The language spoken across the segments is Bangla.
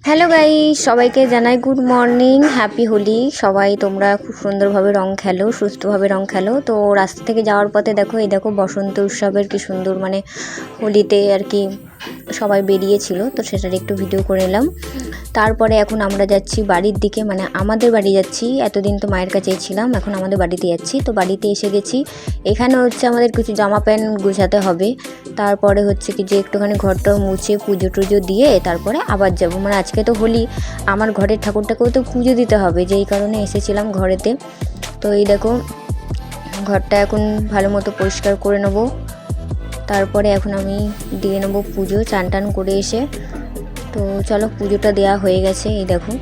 হ্যালো গাইস, সবাইকে জানাই গুড মর্নিং, হ্যাপি হোলি। সবাই তোমরা খুব সুন্দরভাবে রং খেলো, সুস্থভাবে রং খেলো। তো রাস্তা থেকে যাওয়ার পথে এই দেখো বসন্ত উৎসবের কি সুন্দর হোলিতে আর কি সবাই বেরিয়েছিল, তো সেটার একটু ভিডিও করে নিলাম। তারপরে এখন আমরা যাচ্ছি বাড়ির দিকে, আমাদের বাড়ি যাচ্ছি। এতদিন তো মায়ের কাছেই ছিলাম, এখন আমাদের বাড়িতে যাচ্ছি। তো বাড়িতে এসে গেছি, এখানে আমাদের কিছু জামা প্যান্ট গুছাতে হবে। তারপরে কি যে একটুখানি ঘরটা মুছে পুজো টুজো দিয়ে তারপরে আবার যাবো। আজকে তো হোলি, আমার ঘরের ঠাকুরটাকেও তো পুজো দিতে হবে, যেই কারণে এসেছিলাম ঘরেতে। তো এই দেখো ঘরটা এখন ভালো মতো পরিষ্কার করে নেবো। তারপরে এখন আমি দিয়ে নেবো পুজো, চান টান করে এসে। তো চলো, পুজোটা দেওয়া হয়ে গেছে। এই দেখো,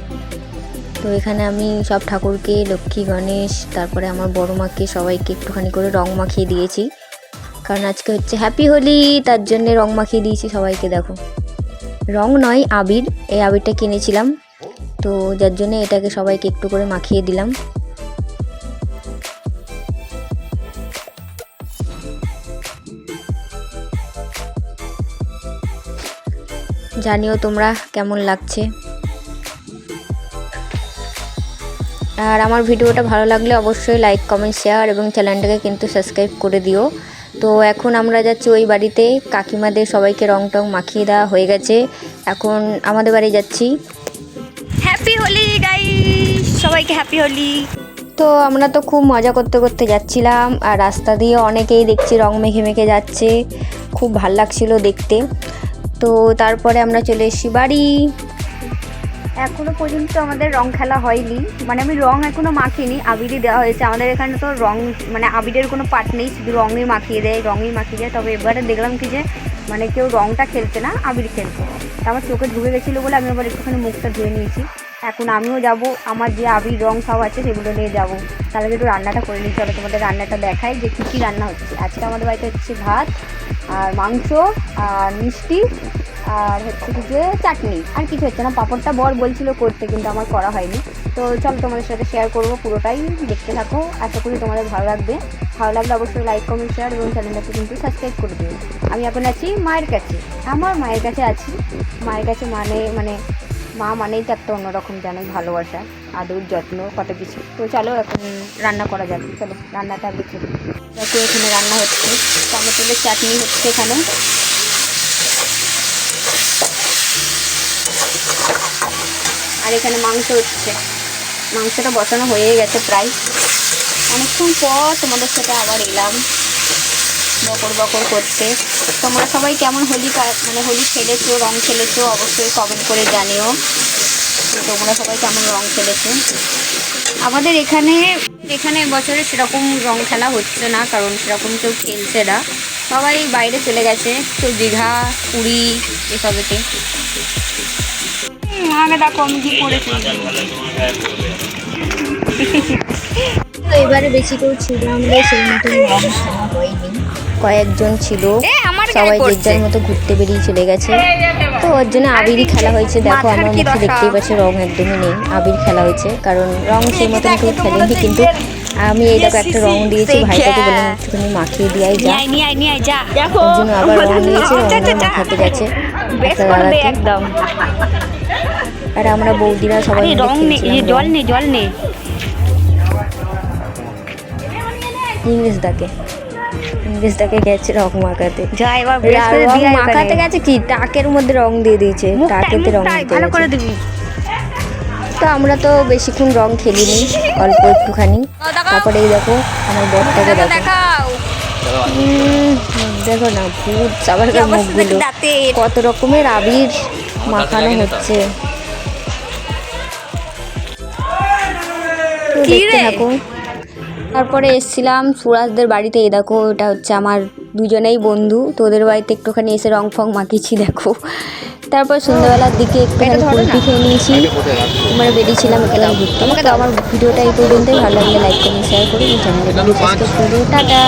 তো এখানে আমি সব ঠাকুরকে, লক্ষ্মী, গণেশ, তারপরে আমার বড় মাকে সবাইকে একটুখানি করে রং মাখিয়ে দিয়েছি, কারণ আজকে হ্যাপি হোলি, তার জন্যে রং মাখিয়ে দিয়েছি সবাইকে। দেখো, রং নয়, আবির। এই আবিরটা কিনেছিলাম, তো যার জন্য এটাকে সবাইকে একটু করে মাখিয়ে দিলাম। জানিও তোমরা কেমন লাগছে। আর আমার ভিডিওটা ভালো লাগলে অবশ্যই লাইক, কমেন্ট, শেয়ার এবং চ্যানেলটাকে কিন্তু সাবস্ক্রাইব করে দিও। তো এখন আমরা যাচ্ছি ওই বাড়িতে, কাকিমাদের সবাইকে রং টং মাখিয়ে দেওয়া হয়ে গেছে। এখন আমাদের বাড়ি যাচ্ছি। হ্যাপি হোলি গাইস, সবাইকে হ্যাপি হোলি। তো আমরা তো খুব মজা করতে করতে যাচ্ছিলাম, আর রাস্তা দিয়ে অনেকেই দেখছি রং মেখে মেখে যাচ্ছে, খুব ভাল লাগছিল দেখতে। তো তারপরে আমরা চলে এসেছি বাড়ি। এখনো পর্যন্ত আমাদের রং খেলা হয়নি, আমি রং এখনো মাখিনি, আবিরই দেওয়া হয়েছে। আমাদের এখানে তো রং আবিরের কোনো পার্ট নেই, শুধু রঙই মাখিয়ে দেয়, রঙই মাখিয়ে দেয়। তবে এবারে দেখলাম কি যে কেউ রংটা খেলছে না, আবির খেলছে। তো আমার চোখে ঢুকে গেছিলো বলে আমি আবার একটুখানি মুখটা ধুয়ে নিয়েছি। এখন আমিও যাব, আমার যে আবির রং সব আছে সেগুলো নিয়ে যাব। তাহলে একটু রান্নাটা করে নিই। চলো তোমাদের রান্নাটা দেখাই যে কী কী রান্না হচ্ছে। আজকে আমাদের বাড়িতে হচ্ছে ভাত আর মাংস আর মিষ্টি আর কি যে চাটনি, আর কিছু হচ্ছে না। পাঁপড়টা বর বলছিল করতে, কিন্তু আমার করা হয়নি। তো চলো তোমাদের সাথে শেয়ার করবো, পুরোটাই দেখতে থাকো। আশা করি তোমাদের ভালো লাগবে। ভালো লাগলে অবশ্যই লাইক, কমেন্ট, শেয়ার এবং চ্যানেলটাকে কিন্তু সাবস্ক্রাইব করে দিও। আমি এখন আছি মায়ের কাছে, আমার মায়ের কাছে আছি। মায়ের কাছে মা মানেই তো একটা অন্যরকম জানো, ভালোবাসা, আদর, যত্ন, কত কিছু। তো চলো এখন রান্না করা যাবে। চলো রান্নাটা দেখে দেখো। এখানে রান্না হচ্ছে, টমেটোর চাটনি হচ্ছে এখানে, আর এখানে মাংস হচ্ছে। মাংসটা বসানো হয়ে গেছে প্রায়। অনেকক্ষণ পর তোমাদের সাথে আবার এলাম বকর বকর করতে। তোমরা সবাই কেমন হোলি হোলি খেলেছো, রং খেলেছো, অবশ্যই কমেন্ট করে জানিও তোমরা সবাই কেমন রং খেলেছো। আমাদের এখানে বছরে সেরকম রং খেলা হচ্ছে না, কারণ সেরকম কেউ খেলছে না, সবাই বাইরে চলে গেছে, কেউ দীঘা, পুরী এসবেতে। আগে দেখো আমি কি করেছি। তো এবারে বেশি কেউ ছিল, আমাদের সেই মতন রং খেলা হয়নি, কয়েকজন ছিল, সবাই যে যার মতো ঘুরতে বেরিয়ে চলে গেছে। তো ওর জন্য আবিরই খেলা হয়েছে। দেখো আমার মুখে দেখতেই পাচ্ছি রং একদমই নেই, আবির খেলা হয়েছে, কারণ রং সেই মতন কেউ খেলেনি। কিন্তু আমি এই দেখো একটা রং দিয়েছি, ভাইটাকে বললাম একটুখানি মাখিয়ে দিয়াই যা, ওর জন্য আবার রং নিয়েছে, রংটা মাখাতে গেছে একটা দাদাকে একদম। আর আমরা বৌদিরা সবাই জল নেই ইংরেজটাকে গেছে রং মাখাতে, মাখাতে গেছে কি টাকের মধ্যে রং দিয়ে দিয়েছে, টাকেতে রং দিতে। তো আমরা তো বেশিক্ষণ রং খেলিনি, অল্প একটুখানি। তারপরে এই দেখো আমার বরটাকে দেখো না, ভূত সবার মুখগুলো, কত রকমের আবির মাখানো হচ্ছে। দেখতে থাকো। তারপরে এসেছিলাম সুরাজদের বাড়িতে। এই দেখো, ওটা হচ্ছে আমার দুজনেই বন্ধু, তো ওদের বাড়িতে একটুখানি এসে রং ফং মাখিয়েছি দেখো। তারপর সন্ধ্যাবেলার দিকে একটুখানি কুলফি খেয়ে নিয়েছি, বেরিয়েছিলাম একটুখানি ঘুরতে। তো আমার ভিডিওটা এই পর্যন্তই। ভালো লাগলে লাইক, কমেন্ট, শেয়ার করে চ্যানেলটা সাবস্ক্রাইব করে দিও। টাটা।